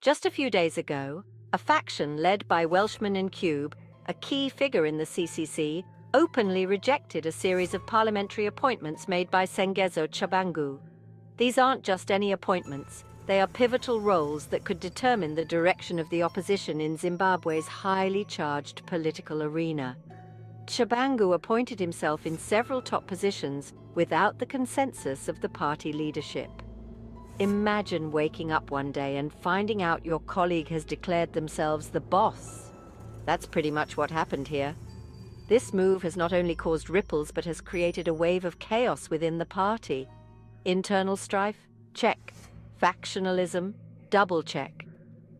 Just a few days ago, a faction led by Welshmen in Cube, a key figure in the CCC, openly rejected a series of parliamentary appointments made by Tshabangu. These aren't just any appointments, they are pivotal roles that could determine the direction of the opposition in Zimbabwe's highly charged political arena. Tshabangu appointed himself in several top positions without the consensus of the party leadership. Imagine waking up one day and finding out your colleague has declared themselves the boss. That's pretty much what happened here. This move has not only caused ripples but has created a wave of chaos within the party. Internal strife? Check. Factionalism? Double check.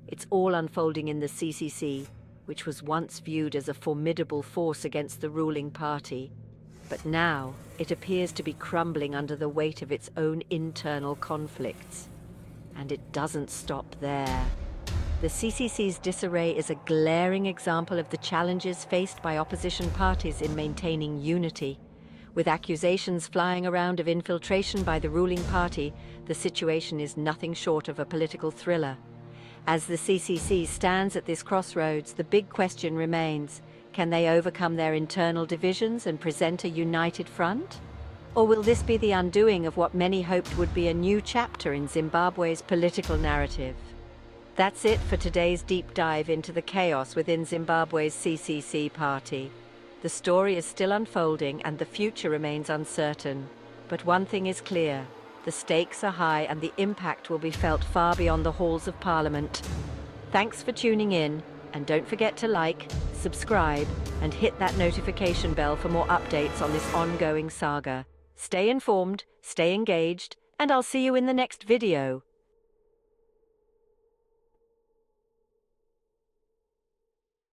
It's all unfolding in the CCC, which was once viewed as a formidable force against the ruling party. But now, it appears to be crumbling under the weight of its own internal conflicts. And it doesn't stop there. The CCC's disarray is a glaring example of the challenges faced by opposition parties in maintaining unity. With accusations flying around of infiltration by the ruling party, the situation is nothing short of a political thriller. As the CCC stands at this crossroads, the big question remains: can they overcome their internal divisions and present a united front? Or will this be the undoing of what many hoped would be a new chapter in Zimbabwe's political narrative? That's it for today's deep dive into the chaos within Zimbabwe's CCC party. The story is still unfolding and the future remains uncertain. But one thing is clear: the stakes are high and the impact will be felt far beyond the halls of Parliament. Thanks for tuning in, and don't forget to like, subscribe, and hit that notification bell for more updates on this ongoing saga. Stay informed, stay engaged, and I'll see you in the next video.